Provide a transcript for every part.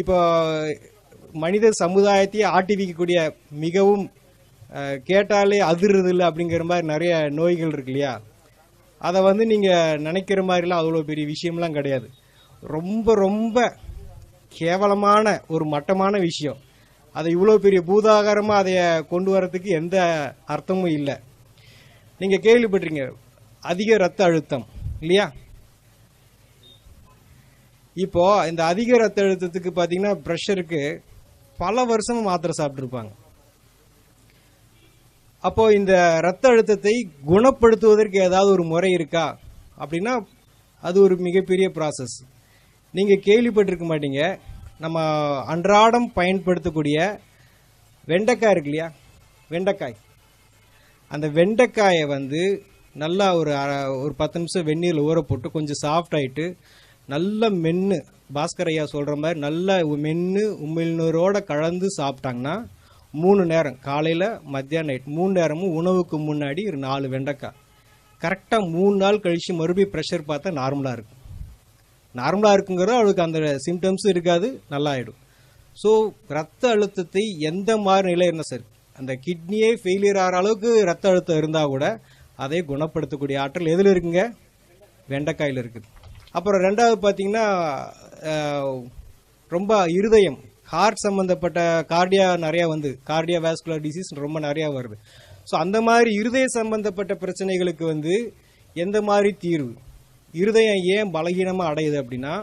இப்போ மனித சமுதாயத்தையே ஆட்டி வைக்கக்கூடிய மிகவும் கேட்டாலே அதிர்றது இல்லை அப்படிங்கிற மாதிரி நிறைய நோய்கள் இருக்கு இல்லையா? அதை வந்து நீங்கள் நினைக்கிற மாதிரிலாம் அவ்வளோ பெரிய விஷயம்லாம் கிடையாது. ரொம்ப ரொம்ப கேவலமான ஒரு மட்டமான விஷயம். அதை இவ்வளோ பெரிய பூதாகாரமாக அதை கொண்டு வரதுக்கு எந்த அர்த்தமும் இல்லை. நீங்கள் கேள்விப்பட்டிருங்க அதிக இரத்த அழுத்தம் இல்லையா? இப்போ இந்த அதிக இரத்த அழுத்தத்துக்கு பார்த்தீங்கன்னா ப்ரெஷருக்கு பல வருஷம் மாத்திரை சாப்பிட்ருப்பாங்க. அப்போ இந்த இரத்த அழுத்தத்தை குணப்படுத்துவதற்கு ஏதாவது ஒரு முறை இருக்கா அப்படின்னா அது ஒரு மிகப்பெரிய ப்ராசஸ். நீங்கள் கேள்விப்பட்டிருக்க மாட்டீங்க, நம்ம அன்றாடம் பயன்படுத்தக்கூடிய வெண்டைக்காய் இருக்கு இல்லையா? வெண்டைக்காய், அந்த வெண்டைக்காயை வந்து நல்லா ஒரு 10 நிமிஷம் வெந்நீரில் ஊற போட்டு கொஞ்சம் சாஃப்ட் ஆகிட்டு நல்ல மென்று, பாஸ்கர் ஐயா சொல்கிற மாதிரி நல்ல மென்று உமிழ்நீரோடு கலந்து சாப்பிட்டாங்கன்னா 3 நேரம், காலையில் மத்தியானம் நைட் 3 நேரமும் உணவுக்கு முன்னாடி ஒரு 4 வெண்டைக்காய் கரெக்டாக 3 நாள் கழித்து மறுபடியும் ப்ரெஷர் பார்த்தா நார்மலாக இருக்கும். நார்மலாக இருக்குங்கிறது அவளுக்கு அந்த சிம்டம்ஸும் இருக்காது, நல்லா ஆகிடும். ஸோ ரத்த அழுத்தத்தை எந்த மாதிரி நிலை இருந்தால் சரி, அந்த கிட்னியே ஃபெயிலியர் ஆகிற அளவுக்கு ரத்த அழுத்தம் இருந்தால் கூட அதை குணப்படுத்தக்கூடிய ஆற்றல் எதில் இருக்குங்க? வெண்டைக்காயில் இருக்குது. அப்புறம் ரெண்டாவது பார்த்தீங்கன்னா ரொம்ப இருதயம், ஹார்ட் சம்மந்தப்பட்ட கார்டியா நிறையா வந்து கார்டியா வாஸ்குலர் டிசீஸ் ரொம்ப நிறையா வருது. ஸோ அந்த மாதிரி இருதய சம்பந்தப்பட்ட பிரச்சனைகளுக்கு வந்து எந்த மாதிரி தீர்வு? இருதயம் ஏன் பலகீனமாக அடையுது அப்படின்னா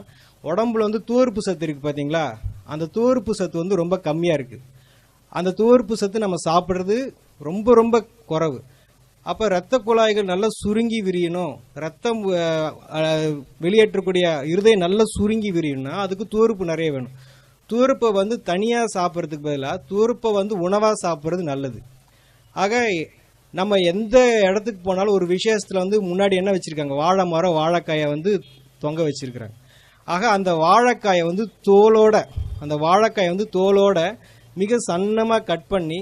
உடம்புல வந்து துவர்ப்பு சத்து இருக்குது பார்த்தீங்களா? அந்த துவர்ப்பு சத்து வந்து ரொம்ப கம்மியாக இருக்குது. அந்த துவர்ப்பு சத்து நம்ம சாப்பிட்றது ரொம்ப ரொம்ப குறைவு. அப்போ இரத்த குழாய்கள் நல்லா சுருங்கி விரியணும், ரத்தம் வெளியேற்றக்கூடிய இருதயம் நல்லா சுருங்கி விரியணும்னா அதுக்கு துவர்ப்பு நிறைய வேணும். துவர்ப்பை வந்து தனியாக சாப்பிட்றதுக்கு பதிலாக துவர்ப்பை வந்து உணவாக சாப்பிட்றது நல்லது. ஆக நம்ம எந்த இடத்துக்கு போனாலும் ஒரு விசேஷத்தில் வந்து முன்னாடி என்ன வச்சுருக்காங்க? வாழை மரம், வாழைக்காயை வந்து தொங்க வச்சுருக்குறாங்க. ஆக அந்த வாழைக்காயை வந்து தோலோட மிக சன்னமாக கட் பண்ணி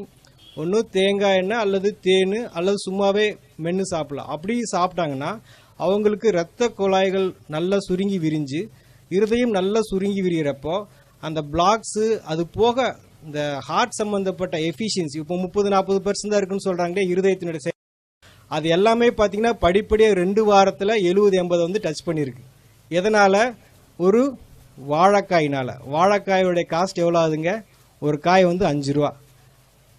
ஒன்று தேங்காய் எண்ணெய் அல்லது தேன் அல்லது சும்மாவே மென்று சாப்பிடலாம். அப்படி சாப்பிட்டாங்கன்னா அவங்களுக்கு இரத்த குழாய்கள் நல்லா சுருங்கி விரிஞ்சு இருதயம் நல்லா சுருங்கி விரிகிறப்போ அந்த பிளாக்ஸு, அது போக இந்த ஹார்ட் சம்மந்தப்பட்ட எஃபிஷியன்சி இப்போ 30-40% தான் இருக்குன்னு சொல்கிறாங்களே இருதயத்தினுடைய, அது எல்லாமே பார்த்தீங்கன்னா படிப்படியாக 2 வாரத்தில் 70-80 வந்து டச் பண்ணியிருக்கு. எதனால்? ஒரு வாழைக்காயினால். வாழைக்காயோடைய காஸ்ட் எவ்வளோ ஆகுதுங்க? ஒரு காய் வந்து 5 ரூபா.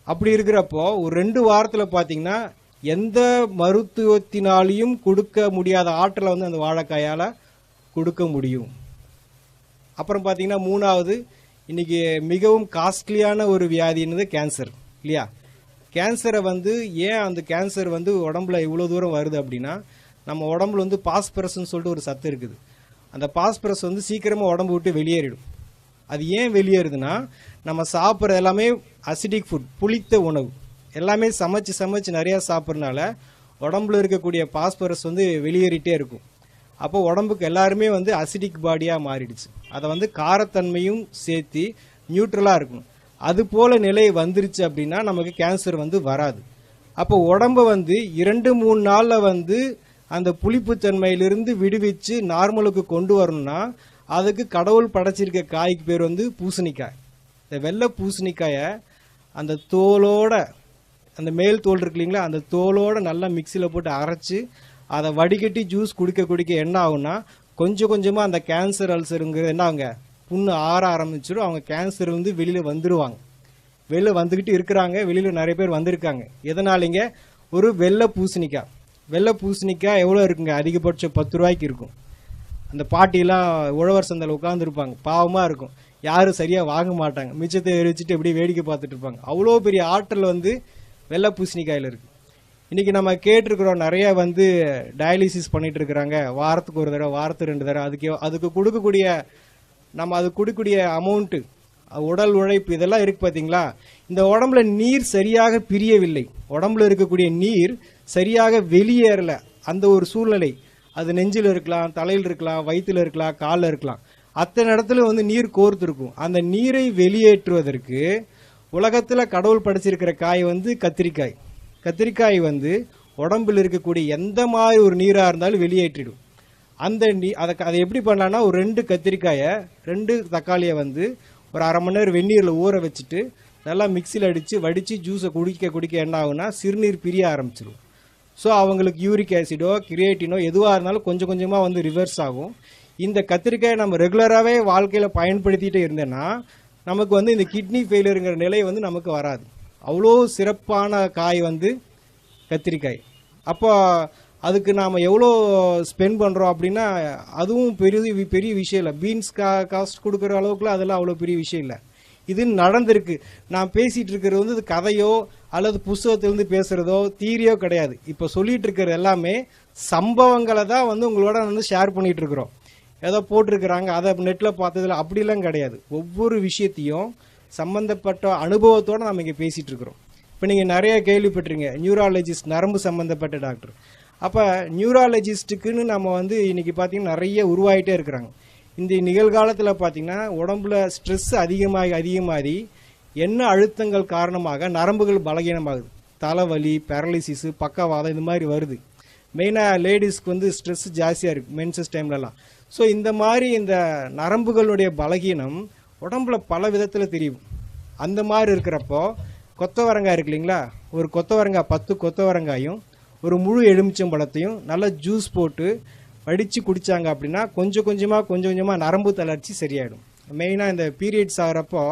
அப்படி இருக்கிறப்போ ஒரு 2 வாரத்தில் பார்த்தீங்கன்னா எந்த மருத்துவத்தினாலையும் கொடுக்க முடியாத ஆற்றலை வந்து அந்த வாழைக்காயால் கொடுக்க முடியும். அப்புறம் பார்த்தீங்கன்னா 3வது, இன்றைக்கி மிகவும் காஸ்ட்லியான ஒரு வியாதின்றது கேன்சர் இல்லையா? கேன்சரை வந்து ஏன் அந்த கேன்சர் வந்து உடம்புல இவ்வளோ தூரம் வருது அப்படின்னா நம்ம உடம்புல வந்து பாஸ்பரஸ்ன்னு சொல்லிட்டு ஒரு சத்து இருக்குது. அந்த பாஸ்பரஸ் வந்து சீக்கிரமாக உடம்பு விட்டு வெளியேறிடும். அது ஏன் வெளியேறுதுன்னா நம்ம சாப்பிட்ற எல்லாமே அசிடிக் ஃபுட், புளித்த உணவு எல்லாமே சமைச்சு நிறையா சாப்பிட்றதுனால உடம்புல இருக்கக்கூடிய பாஸ்பரஸ் வந்து வெளியேறிட்டே இருக்கும். அப்போ உடம்புக்கு எல்லாருமே வந்து அசிடிக் பாடியாக மாறிடுச்சு. அதை வந்து காரத்தன்மையும் சேர்த்து நியூட்ரலாக இருக்கணும். அது போல் நிலை வந்துருச்சு அப்படின்னா நமக்கு கேன்சர் வந்து வராது. அப்போ உடம்பை வந்து 2-3 நாளில் வந்து அந்த புளிப்புத்தன்மையிலிருந்து விடுவிச்சு நார்மலுக்கு கொண்டு வரணும்னா அதுக்கு கடவுள் படைச்சிருக்க காய்க்கு பேர் வந்து பூசணிக்காய். இந்த வெள்ளை பூசணிக்காயை அந்த தோலோட, அந்த மேல் தோல் இருக்கு இல்லைங்களா, அந்த தோலோட நல்லா மிக்சியில் போட்டு அரைச்சி அதை வடிகட்டி ஜூஸ் குடிக்க என்ன ஆகும்னா கொஞ்சம் கொஞ்சமாக அந்த கேன்சர் அல்சருங்கிறது என்ன ஆகுங்க, புண்ணு ஆற ஆரம்பிச்சிடும். அவங்க கேன்சர் வந்து வெளியில் வந்துடுவாங்க. வெளியில் வந்துக்கிட்டு இருக்கிறாங்க, வெளியில் நிறைய பேர் வந்திருக்காங்க. எதனாலிங்க? ஒரு வெள்ளை பூசணிக்காய் எவ்வளோ இருக்குங்க? அதிகபட்சம் 10 ரூபாய்க்கு இருக்கும். அந்த பாட்டிலாம் உழவர் சந்தையில் உட்காந்துருப்பாங்க, பாவமாக இருக்கும், யாரும் சரியாக வாங்க மாட்டாங்க, மிச்சத்தை எரிச்சிட்டு எப்படி வேடிக்கை பார்த்துட்டு இருப்பாங்க. அவ்வளோ பெரிய ஆற்றல் வந்து வெள்ளை பூசணிக்காயில் இருக்குது. இன்றைக்கி நம்ம கேட்டிருக்கிறோம் நிறைய வந்து டயாலிசிஸ் பண்ணிகிட்டு இருக்கிறாங்க, வாரத்துக்கு 1 தடவை, வாரத்துக்கு 2 தடவை. அதுக்கு கொடுக்கக்கூடிய அமௌண்ட்டு, உடல் உழைப்பு இதெல்லாம் இருக்குது பார்த்தீங்களா? இந்த உடம்புல நீர் சரியாக பிரியவில்லை, உடம்புல இருக்கக்கூடிய நீர் சரியாக வெளியேறலை. அந்த ஒரு சூழ்நிலை, அது நெஞ்சில் இருக்கலாம், தலையில் இருக்கலாம், வயிற்றில் இருக்கலாம், காலில் இருக்கலாம், அத்தனை இடத்துல வந்து நீர் கோர்த்துருக்கும். அந்த நீரை வெளியேற்றுவதற்கு உலகத்தில் கடவுள் படைச்சிருக்கிற காய் வந்து கத்திரிக்காய். கத்திரிக்காய் வந்து உடம்பில் இருக்கக்கூடிய எந்த மாதிரி ஒரு நீராக இருந்தாலும் வெளியேற்றிடும். அதை எப்படி பண்ணலான்னா ஒரு 2 கத்திரிக்காயை 2 தக்காளியை வந்து ஒரு அரை மணி நேரம் வெந்நீரில் ஊற வச்சுட்டு நல்லா மிக்சியில் அடித்து வடித்து ஜூஸை குடிக்க என்ன ஆகுனா சிறுநீர் பிரிய ஆரம்பிச்சிடும். ஸோ அவங்களுக்கு யூரிக் ஆசிடோ கிரியேட்டினோ எதுவாக இருந்தாலும் கொஞ்சம் கொஞ்சமாக வந்து ரிவர்ஸ் ஆகும். இந்த கத்திரிக்காயை நம்ம ரெகுலராகவே வாழ்க்கையில் பயன்படுத்திகிட்டே இருந்தேன்னா நமக்கு வந்து இந்த கிட்னி ஃபெயிலியருங்கிற நிலை வந்து நமக்கு வராது. அவ்வளோ சிறப்பான காய் வந்து கத்திரிக்காய். அப்போ அதுக்கு நாம் எவ்வளோ ஸ்பெண்ட் பண்ணுறோம் அப்படின்னா அதுவும் பெரிய விஷயம் இல்லை. பீன்ஸ் காஸ்ட் கொடுக்குற அளவுக்குலாம் அதெல்லாம் அவ்வளோ பெரிய விஷயம் இல்லை. இது நடந்திருக்கு. நான் பேசிகிட்டு இருக்கிறது வந்து கதையோ அல்லது புஸ்தகத்திலேருந்து பேசுகிறதோ தீரியோ கிடையாது. இப்போ சொல்லிகிட்டு இருக்கிறது எல்லாமே சம்பவங்களை தான் வந்து உங்களோட வந்து ஷேர் பண்ணிகிட்டு இருக்கிறோம். ஏதோ போட்டிருக்கிறாங்க அதை நெட்டில் பார்த்ததில்ல அப்படிலாம் கிடையாது. ஒவ்வொரு விஷயத்தையும் சம்மந்தப்பட்ட அனுபவத்தோடு நம்ம இங்கே பேசிகிட்டு இருக்கிறோம். இப்போ நீங்கள் நிறைய கேள்விப்பட்டிருங்க நியூராலஜிஸ்ட், நரம்பு சம்மந்தப்பட்ட டாக்டர். அப்போ நியூராலஜிஸ்ட்டுக்குன்னு நம்ம வந்து இன்றைக்கி பார்த்திங்கன்னா நிறைய உருவாகிட்டே இருக்கிறாங்க. இந்த நிகழ்காலத்தில் பார்த்திங்கன்னா உடம்புல ஸ்ட்ரெஸ் அதிகமாகி என்ன அழுத்தங்கள் காரணமாக நரம்புகள் பலகீனமாகுது. தலைவலி, பேரலிசிஸு, பக்கவாதம் இந்த மாதிரி வருது. மெயினாக லேடிஸ்க்கு வந்து ஸ்ட்ரெஸ் ஜாஸ்தியாக இருக்குது மென்சஸ் டைம்லலாம். ஸோ இந்த மாதிரி இந்த நரம்புகளுடைய பலகீனம் உடம்புல பல விதத்தில் தெரியும். அந்த மாதிரி இருக்கிறப்போ கொத்தவரங்காய் இருக்கு இல்லைங்களா, ஒரு கொத்தவரங்காய் 10 கொத்தவரங்காயும் ஒரு முழு எலுமிச்சம்பழத்தையும் நல்லா ஜூஸ் போட்டு வடித்து குடித்தாங்க அப்படின்னா கொஞ்சம் கொஞ்சமாக நரம்பு தளர்ச்சி சரியாயிடும். மெயினாக இந்த பீரியட்ஸ் ஆகிறப்போ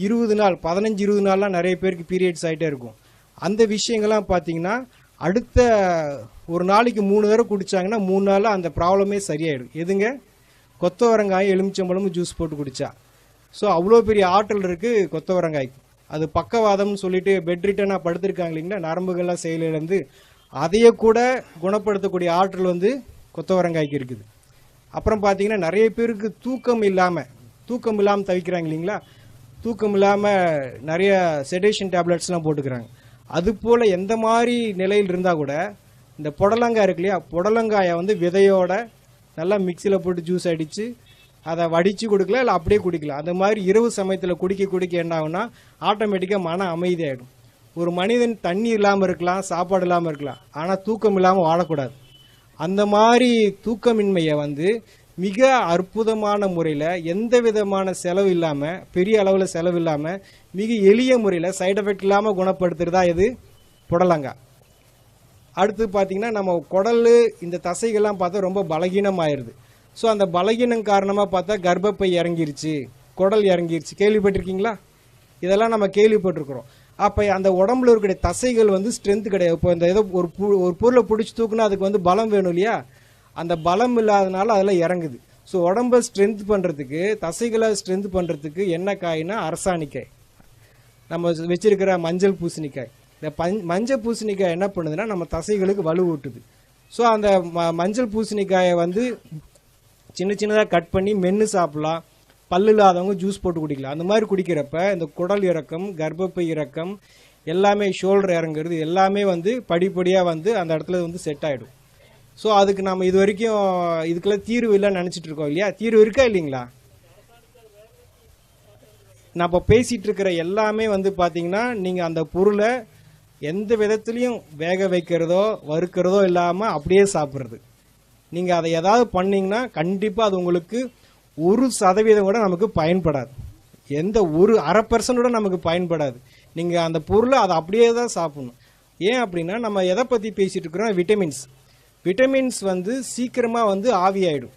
20 நாள் 15-20 நாள்லாம் நிறைய பேருக்கு பீரியட்ஸ் ஆகிட்டே இருக்கும். அந்த விஷயங்கள்லாம் பார்த்தீங்கன்னா அடுத்த ஒரு நாளைக்கு 3 தடவை குடித்தாங்கன்னா 3 நாளில் அந்த ப்ராப்ளமே சரியாயிடும். எதுங்க? கொத்தவரங்காய் எலுமிச்சம்பழமும் ஜூஸ் போட்டு குடித்தா. ஸோ அவ்வளோ பெரிய ஆற்றல் இருக்குது கொத்தவரங்காய்க்கு. அது பக்கவாதம்னு சொல்லிட்டு பெட் ரிட்டனாக படுத்திருக்காங்க இல்லைங்களா, நரம்புகள்லாம் செயலிழந்து அதையே கூட குணப்படுத்தக்கூடிய ஆற்றல் வந்து கொத்தவரங்காய்க்கு இருக்குது. அப்புறம் பார்த்தீங்கன்னா நிறைய பேருக்கு தூக்கம் இல்லாமல் தவிக்கிறாங்க இல்லைங்களா, தூக்கம் இல்லாமல் நிறைய செடேஷன் டேப்லெட்ஸ்லாம் போட்டுக்கிறாங்க. அதுபோல் எந்த மாதிரி நிலையில் இருந்தால் கூட இந்த புடலங்காய் இருக்கு இல்லையா, புடலங்காயை வந்து விதையோட நல்லா மிக்சியில் போட்டு ஜூஸ் அடித்து அதை வடித்து கொடுக்கலாம், இல்லை அப்படியே குடிக்கலாம். அந்த மாதிரி இரவு சமயத்தில் குடிக்க என்ன ஆகுனா ஆட்டோமேட்டிக்காக மன அமைதியாகிடும். ஒரு மனிதன் தண்ணி இல்லாமல் இருக்கலாம், சாப்பாடு இல்லாமல் இருக்கலாம், ஆனால் தூக்கம் இல்லாமல் வாழக்கூடாது. அந்த மாதிரி தூக்கமின்மையை வந்து மிக அற்புதமான முறையில் எந்த விதமான செலவு இல்லாமல், பெரிய அளவில் செலவு இல்லாமல், மிக எளிய முறையில் சைடு எஃபெக்ட் இல்லாமல் குணப்படுத்துறதா இது புடலங்காய். அடுத்து பார்த்திங்கன்னா நம்ம குடல் இந்த தசைகள்லாம் பார்த்தா ரொம்ப பலகீனமாயிருது. ஸோ அந்த பலகீனம் காரணமாக பார்த்தா கர்ப்பப்பை இறங்கிருச்சு, குடல் இறங்கிருச்சு, கேள்விப்பட்டிருக்கீங்களா? இதெல்லாம் நம்ம கேள்விப்பட்டிருக்கிறோம். அப்போ அந்த உடம்புல இருக்கிற தசைகள் வந்து ஸ்ட்ரென்த் கிடையாது. இப்போ இந்த ஏதோ ஒரு பொருளை பிடிச்சி தூக்குனா அதுக்கு வந்து பலம் வேணும் இல்லையா, அந்த பலம் இல்லாதனால அதெல்லாம் இறங்குது. ஸோ உடம்பை ஸ்ட்ரென்த் பண்ணுறதுக்கு, தசைகளை ஸ்ட்ரென்த் பண்ணுறதுக்கு என்ன காய்னா அரசாணிக்காய், நம்ம வச்சிருக்கிற மஞ்சள் பூசணிக்காய். இந்த மஞ்சள் பூசணிக்காய் என்ன பண்ணுதுன்னா நம்ம தசைகளுக்கு வலு ஊட்டுது. ஸோ அந்த மஞ்சள் பூசணிக்காயை வந்து சின்னதாக கட் பண்ணி மென்று சாப்பிட்லாம். பல்லு இல்லாதவங்க ஜூஸ் போட்டு குடிக்கலாம். அந்த மாதிரி குடிக்கிறப்ப இந்த குடல் இறக்கம், கர்ப்பப்பை இறக்கம் எல்லாமே, ஷோல்டர் இறங்குறது எல்லாமே வந்து படிப்படியாக வந்து அந்த இடத்துல வந்து செட் ஆகிடும். ஸோ அதுக்கு நம்ம இது வரைக்கும் இதுக்கெல்லாம் தீர்வு இல்லைன்னு நினச்சிட்டு இருக்கோம் இல்லையா, தீர்வு இருக்கா இல்லைங்களா? நம்ம பேசிகிட்டு இருக்கிற எல்லாமே வந்து பார்த்தீங்கன்னா நீங்கள் அந்த பொருளை எந்த விதத்துலையும் வேக வைக்கிறதோ வறுக்கிறதோ இல்லாமல் அப்படியே சாப்பிட்றது. நீங்கள் அதை ஏதாவது பண்ணிங்கன்னா கண்டிப்பாக அது உங்களுக்கு 1% கூட நமக்கு பயன்படாது. எந்த ஒரு 0.5% கூட நமக்கு பயன்படாது. நீங்கள் அந்த பொருளை அதை அப்படியே தான் சாப்பிடணும். ஏன் அப்படின்னா நம்ம எதை பற்றி பேசிகிட்டு இருக்கிறோம், விட்டமின்ஸ் வந்து சீக்கிரமாக வந்து ஆவியாயிடும்.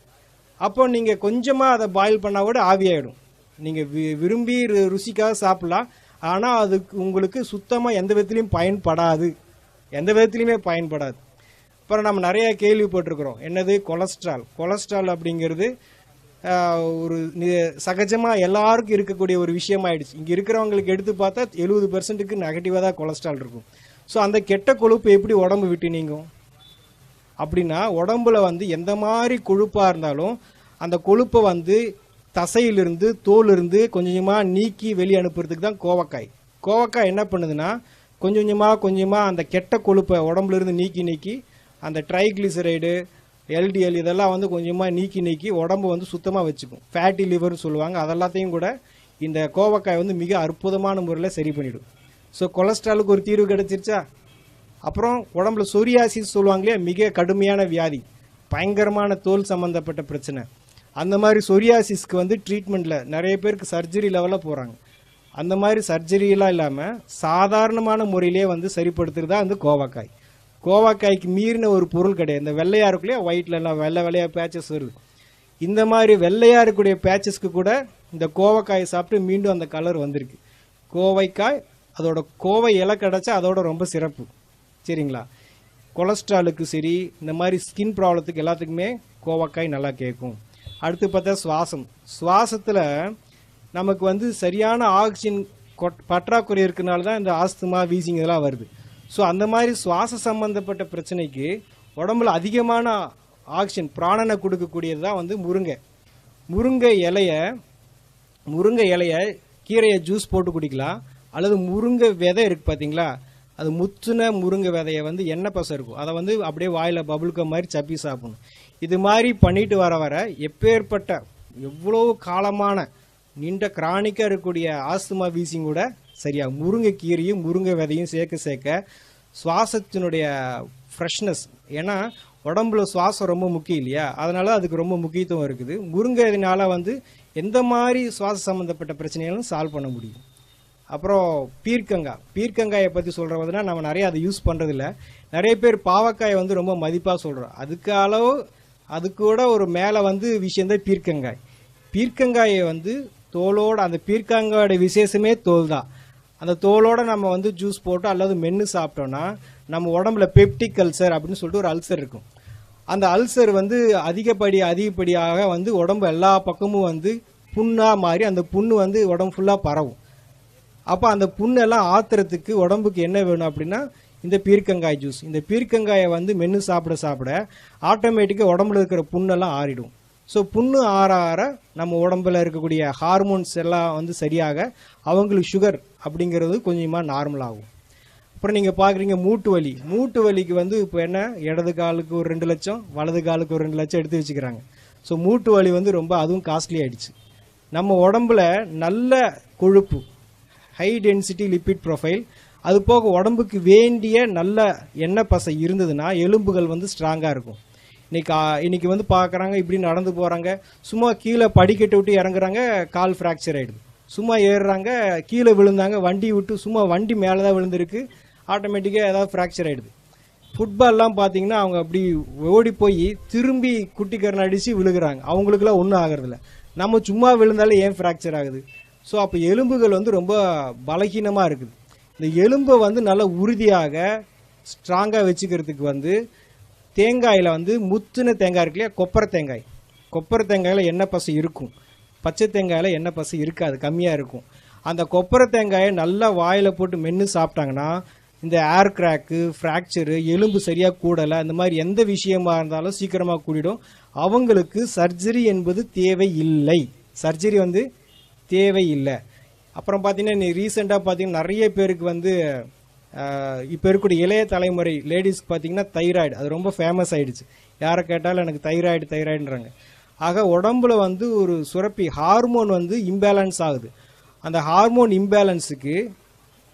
அப்போ நீங்கள் கொஞ்சமாக அதை பாயில் பண்ணால் கூட ஆவியாயிடும். நீங்கள் விரும்பி ருசிக்காக சாப்பிட்லாம், ஆனால் அதுக்கு உங்களுக்கு சுத்தமாக எந்த விதத்துலையும் பயன்படாது. அப்புறம் நம்ம நிறைய கேள்விப்பட்டிருக்கிறோம், என்னது கொலஸ்ட்ரால் அப்படிங்கிறது ஒரு சகஜமாக எல்லாருக்கும் இருக்கக்கூடிய ஒரு விஷயமாயிடுச்சு. இங்கே இருக்கிறவங்களுக்கு எடுத்து பார்த்தா 70%க்கு நெகட்டிவாக தான் கொலஸ்ட்ரால் இருக்கும். ஸோ அந்த கெட்ட கொழுப்பு எப்படி உடம்பு விட்டு நீங்கும் அப்படின்னா, உடம்புல வந்து எந்த மாதிரி கொழுப்பாக இருந்தாலும் அந்த கொழுப்பை வந்து தசையிலிருந்து தோலிருந்து கொஞ்சமாக நீக்கி வெளியே அனுப்புறதுக்கு தான் கோவக்காய் என்ன பண்ணுதுன்னா கொஞ்சமாக அந்த கெட்ட கொழுப்பை உடம்புலேருந்து நீக்கி அந்த ட்ரைக்ளிசரைடு, எல்டிஎல் இதெல்லாம் வந்து கொஞ்சமாக நீக்கி உடம்பு வந்து சுத்தமாக வச்சுக்கும். ஃபேட்டி லிவர்னு சொல்லுவாங்க. அதெல்லாத்தையும் கூட இந்த கோவக்காய் வந்து மிக அற்புதமான முறையில் சரி பண்ணிவிடும். ஸோ கொலஸ்ட்ராலுக்கு ஒரு தீர்வு கிடைச்சிருச்சா. அப்புறம் உடம்புல சொரியாசிஸ் சொல்லுவாங்க இல்லையா, மிக கடுமையான வியாதி, பயங்கரமான தோல் சம்மந்தப்பட்ட பிரச்சனை. அந்த மாதிரி சொரியாசிஸ்க்கு வந்து ட்ரீட்மெண்ட்டில் நிறைய பேருக்கு சர்ஜரி லெவலில் போகிறாங்க. அந்த மாதிரி சர்ஜரியெலாம் இல்லாமல் சாதாரணமான முறையிலே வந்து சரிப்படுத்துறதா வந்து கோவக்காய். கோவக்காய்க்கு மீறின ஒரு பொருள் கிடையாது. இந்த வெள்ளையாக இருக்குல்லையா, ஒயிட்லலாம் வெள்ளையாக பேச்சஸ் வருது. இந்த மாதிரி வெள்ளையாக இருக்கக்கூடிய பேச்சஸ்க்கு கூட இந்த கோவக்காயை சாப்பிட்டு மீண்டும் அந்த கலர் வந்திருக்கு. கோவைக்காய் அதோட கோவை இலை கிடச்சா அதோட ரொம்ப சிறப்பு. சரிங்களா? கொலஸ்ட்ராலுக்கு சரி, இந்த மாதிரி ஸ்கின் ப்ராப்ளத்துக்கு எல்லாத்துக்குமே கோவக்காய் நல்லா கேட்கும். அடுத்து பார்த்தா சுவாசத்தில் நமக்கு வந்து சரியான ஆக்சிஜன் பற்றாக்குறை இருக்கிறனால தான் இந்த ஆஸ்துமா, வீசிங் இதெல்லாம் வருது. ஸோ அந்த மாதிரி சுவாச சம்பந்தப்பட்ட பிரச்சனைக்கு உடம்புல அதிகமான ஆக்சிஜன் பிராணனை கொடுக்கக்கூடியது தான் வந்து முருங்கை இலையை கீரையை ஜூஸ் போட்டு குடிக்கலாம். அல்லது முருங்கை விதை இருக்குது பார்த்தீங்களா, அது முத்துன முருங்கை விதையை வந்து எண்ணெய் பசை இருக்கும், அதை வந்து அப்படியே வாயில் பபுளுக்க மாதிரி சப்பி சாப்பிடணும். இது மாதிரி பண்ணிட்டு வர எப்பேற்பட்ட எவ்வளோ காலமான நீண்ட கிரானிக்காக இருக்கக்கூடிய ஆஸ்துமா, வீசிங் கூட சரியாக முருங்கை கீரையும் முருங்கை விதையும் சேர்க்க சுவாசத்தினுடைய ஃப்ரெஷ்னஸ். ஏன்னா உடம்புல சுவாசம் ரொம்ப முக்கியம் இல்லையா, அதனால அதுக்கு ரொம்ப முக்கியத்துவம் இருக்குது. முருங்கைனால வந்து எந்த மாதிரி சுவாச சம்மந்தப்பட்ட பிரச்சனைகளும் சால்வ் பண்ண முடியும். அப்புறம் பீர்க்கங்காயை பற்றி சொல்கிறதுனா நம்ம நிறைய அதை யூஸ் பண்ணுறதில்ல. நிறைய பேர் பாவக்காயை வந்து ரொம்ப மதிப்பாக சொல்கிறோம். அது கூட ஒரு மேலே வந்து விஷயந்தான் பீர்க்கங்காயை வந்து தோலோட, அந்த பீர்க்கங்காயோட விசேஷமே தோல் தான். அந்த தோலோட நம்ம வந்து ஜூஸ் போட்டு அல்லது மென்று சாப்பிட்டோம்னா நம்ம உடம்புல பெப்டிக் அல்சர் அப்படின்னு சொல்லிட்டு ஒரு அல்சர் இருக்கும். அந்த அல்சர் வந்து அதிகப்படியாக வந்து உடம்பு எல்லா பக்கமும் வந்து புண்ணாக மாறி அந்த புண்ணு வந்து உடம்பு ஃபுல்லாக பரவும். அப்போ அந்த புண்ணெல்லாம் ஆத்துறதுக்கு உடம்புக்கு என்ன வேணும் அப்படின்னா இந்த பீர்க்கங்காய் ஜூஸ். இந்த பீர்க்கங்காயை வந்து மென்று சாப்பிட ஆட்டோமேட்டிக்காக உடம்புல இருக்கிற புண்ணெல்லாம் ஆறிடும். ஸோ புண்ணு ஆற நம்ம உடம்புல இருக்கக்கூடிய ஹார்மோன்ஸ் எல்லாம் வந்து சரியாக அவங்களுக்கு சுகர் அப்படிங்கிறது கொஞ்சமாக நார்மல் ஆகும். அப்புறம் நீங்கள் பார்க்குறீங்க மூட்டு வலிக்கு வந்து இப்போ என்ன, இடது காலுக்கு ஒரு 2 லட்சம், வலது காலுக்கு ஒரு 2 லட்சம் எடுத்து வச்சுக்கிறாங்க. ஸோ மூட்டு வலி வந்து ரொம்ப அதுவும் காஸ்ட்லி ஆகிடுச்சு. நம்ம உடம்புல நல்ல கொழுப்பு, ஹை டென்சிட்டி லிப்பிட் ப்ரொஃபைல், அது போக உடம்புக்கு வேண்டிய நல்ல எண்ணெய் பசை இருந்ததுன்னா எலும்புகள் வந்து ஸ்ட்ராங்காக இருக்கும். இன்னைக்கு வந்து பார்க்குறாங்க, இப்படி நடந்து போகிறாங்க, சும்மா கீழே படிக்கட்டு விட்டு இறங்குறாங்க, கால் ஃப்ராக்சர் ஆகிடுது. சும்மா ஏறுறாங்க, கீழே விழுந்தாங்க, வண்டி மேலே தான் விழுந்திருக்கு, ஆட்டோமேட்டிக்காக ஏதாவது ஃப்ராக்சர் ஆகிடுது. ஃபுட்பால்லாம் பார்த்தீங்கன்னா அவங்க அப்படி ஓடி போய் திரும்பி குட்டிக்கரணை அடித்து விழுகிறாங்க, அவங்களுக்குலாம் ஒன்றும் ஆகிறதில்ல. நம்ம சும்மா விழுந்தாலே ஏன் ஃப்ராக்சர் ஆகுது? ஸோ அப்போ எலும்புகள் வந்து ரொம்ப பலகீனமாக இருக்குது. இந்த எலும்பை வந்து நல்லா உறுதியாக ஸ்ட்ராங்காக வச்சுக்கிறதுக்கு வந்து தேங்காயில் வந்து முத்துன தேங்காய் இருக்கு இல்லையா, கொப்பரை தேங்காயில் எண்ணெய் பசை இருக்கும், பச்சை தேங்காயில் எண்ணெய் பசை இருக்காது, கம்மியாக இருக்கும். அந்த கொப்பரை தேங்காயை நல்லா வாயில் போட்டு மென்று சாப்பிட்டாங்கன்னா இந்த ஏர் கிராக்கு, ஃப்ராக்சரு, எலும்பு சரியாக கூடலை, இந்த மாதிரி எந்த விஷயமா இருந்தாலும் சீக்கிரமாக கூடிடும். அவங்களுக்கு சர்ஜரி என்பது தேவையில்லை. அப்புறம் பார்த்தீங்கன்னா ரீசெண்டாக பார்த்தீங்கன்னா நிறைய பேருக்கு வந்து இப்போ இருக்கக்கூடிய இளைய தலைமுறை லேடிஸ்க்கு பார்த்தீங்கன்னா தைராய்டு, அது ரொம்ப ஃபேமஸ் ஆகிடுச்சு. யாரை கேட்டாலும் எனக்கு தைராய்டுன்றாங்க. ஆக உடம்புல வந்து ஒரு சுரப்பி ஹார்மோன் வந்து இம்பேலன்ஸ் ஆகுது. அந்த ஹார்மோன் இம்பேலன்ஸுக்கு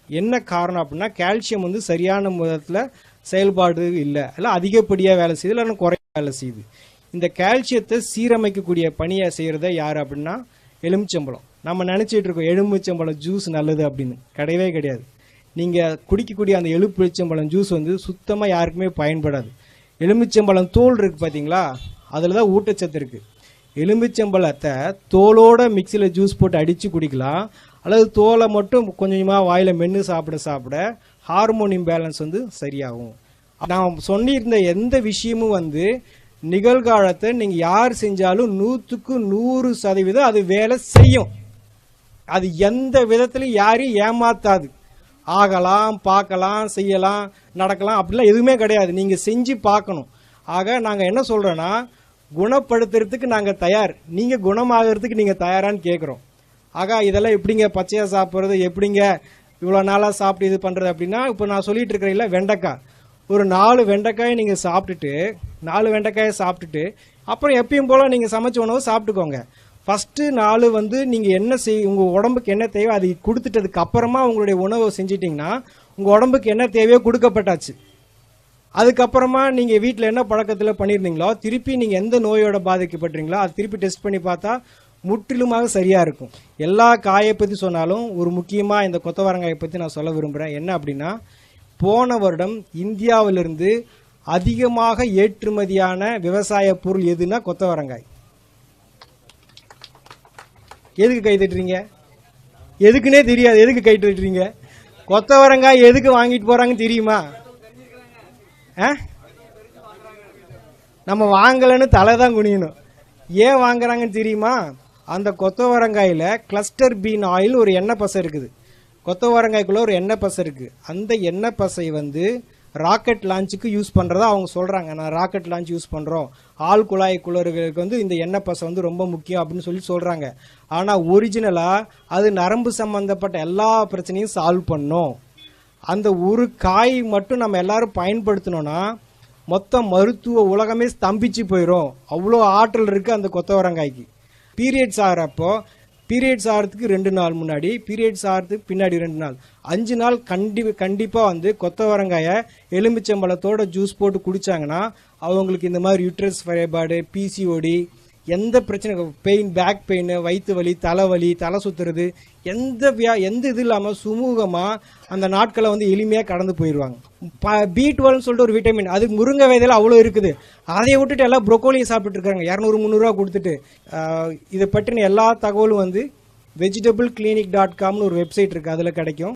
என்ன காரணம் அப்படின்னா கால்சியம் வந்து சரியான விதத்தில் செயல்பாடு இல்லை அதிகப்படியாக வேலை செய்யுது, இல்லைன்னா குறைய வேலை செய்யுது. இந்த கால்சியத்தை சீரமைக்கக்கூடிய பணியை செய்கிறத யார் அப்படின்னா எலுமிச்சம்பழம். நம்ம நினச்சிட்டு இருக்கோம் எலுமிச்சம்பழம் ஜூஸ் நல்லது அப்படின்னு, கிடையவே கிடையாது. நீங்கள் குடிக்கக்கூடிய அந்த எலுமிச்சம்பழம் ஜூஸ் வந்து சுத்தமாக யாருக்குமே பயன்படாது. எலுமிச்சம்பழம் தோல் இருக்குது பார்த்தீங்களா, அதில் தான் ஊட்டச்சத்து இருக்குது. எலுமிச்சம்பழத்தை தோலோட மிக்சியில் ஜூஸ் போட்டு அடித்து குடிக்கலாம், அல்லது தோலை மட்டும் கொஞ்சமாக வாயில் மென்று சாப்பிட ஹார்மோன் இம்பேலன்ஸ் வந்து சரியாகும். நான் சொல்லியிருந்த எந்த விஷயமும் வந்து நிகழ்காலத்தை நீங்கள் யார் செஞ்சாலும் 100க்கு 100% அது வேலை செய்யும். அது எந்த விதத்திலையும் யாரையும் ஏமாத்தாது. ஆகலாம், பார்க்கலாம், செய்யலாம், நடக்கலாம், அப்படிலாம் எதுவுமே கிடையாது. நீங்கள் செஞ்சு பார்க்கணும். ஆக நாங்கள் என்ன சொல்கிறோன்னா, குணப்படுத்துறதுக்கு நாங்கள் தயார், நீங்கள் குணமாகறதுக்கு நீங்கள் தயாரான்னு கேட்குறோம். ஆக இதெல்லாம் எப்படிங்க பச்சையாக சாப்பிட்றது, எப்படிங்க இவ்வளோ நாளாக சாப்பிட்டு இது பண்ணுறது அப்படின்னா, இப்போ நான் சொல்லிட்டு இருக்கிறீங்களா வெண்டைக்காய், ஒரு 4 வெண்டைக்காயை நீங்கள் சாப்பிட்டுட்டு 4 வெண்டைக்காயை சாப்பிட்டுட்டு அப்புறம் எப்பயும் போல் நீங்கள் சமைச்ச உணவு சாப்பிட்டுக்கோங்க. ஃபஸ்ட்டு 4 வந்து நீங்கள் என்ன உங்கள் உடம்புக்கு என்ன தேவையோ அதை கொடுத்துட்டதுக்கு அப்புறமா உங்களுடைய உணவை செஞ்சிட்டிங்கன்னா உங்கள் உடம்புக்கு என்ன தேவையோ கொடுக்கப்பட்டாச்சு. அதுக்கப்புறமா நீங்கள் வீட்டில் என்ன பழக்கத்தில் பண்ணியிருந்தீங்களோ திருப்பி நீங்கள் எந்த நோயோட பாதிக்கப்பட்டீங்களோ அது திருப்பி டெஸ்ட் பண்ணி பார்த்தா முற்றிலுமாக சரியாக இருக்கும். எல்லா காயை பற்றி சொன்னாலும் ஒரு முக்கியமாக இந்த கொத்தவரங்காயை பற்றி நான் சொல்ல விரும்புகிறேன். என்ன அப்படின்னா, போன வருடம் இந்தியாவிலிருந்து அதிகமாக ஏற்றுமதியான விவசாய பொருள் எதுனா கொத்தவரங்காய். எதுக்கு கை தட்டுறீங்க? எதுக்குன்னே தெரியாது, எதுக்கு கை தட்டுறீங்க? கொத்தவரங்காய் எதுக்கு வாங்கிட்டு போகிறாங்கன்னு தெரியுமா? நம்ம வாங்கலைன்னு தலை தான் குனியணும். ஏன் வாங்குறாங்கன்னு தெரியுமா? அந்த கொத்தவரங்காயில் கிளஸ்டர் பீன் ஆயில் ஒரு எண்ணெய் பசை இருக்குது. கொத்தவரங்காய்க்குள்ளே ஒரு எண்ணெய் பசை இருக்குது. அந்த எண்ணெய் பசை ராக்கெட் லான்ச்சுக்கு யூஸ் பண்ணுறதா அவங்க சொல்கிறாங்க. நான் ராக்கெட் லான்ச் யூஸ் பண்ணுறோம், ஆள் குழாய் குளறுகளுக்கு இந்த எண்ணெய் பசை ரொம்ப முக்கியம் அப்படின்னு சொல்லி சொல்கிறாங்க. ஆனால் ஒரிஜினலாக அது நரம்பு சம்மந்தப்பட்ட எல்லா பிரச்சனையும் சால்வ் பண்ணும். அந்த ஒரு காய் மட்டும் நம்ம எல்லாரும் பயன்படுத்தினோன்னா மொத்த மருத்துவ உலகமே ஸ்தம்பிச்சு போயிடும். அவ்வளோ ஆற்றல் இருக்குது அந்த கொத்தவரங்காய்க்கு. பீரியட்ஸ் ஆகிறப்போ, பீரியட்ஸ் ஆகிறதுக்கு 2 நாள் முன்னாடி, பீரியட்ஸ் ஆகிறதுக்கு பின்னாடி 2 நாள், 5 நாள் கண்டிப்பாக கொத்தவரங்காயை எலுமிச்சம்பழத்தோட ஜூஸ் போட்டு குடித்தாங்கன்னா அவங்களுக்கு இந்த மாதிரி யூட்ரஸ் ஃபைபாய்டு, பிசிஓடி, எந்த பிரச்சனை, பெயின், பேக் பெயின், வயிற்று வலி, தலைவலி, தலை சுற்றுறது, எந்த இது இல்லாமல் சுமூகமாக அந்த நாட்களை எளிமையாக கடந்து போயிடுவாங்க. B12 சொல்லிட்டு ஒரு விட்டமின், அது முருங்கை விதையில அவ்வளோ இருக்குது. அதை விட்டுட்டு எல்லாம் ப்ரொக்கோலியை சாப்பிட்டு இருக்காங்க 200-300 கொடுத்துட்டு. இதை பற்றின எல்லா தகவலும் vegetableclinic.comனு ஒரு வெப்சைட் இருக்குது, அதில் கிடைக்கும்.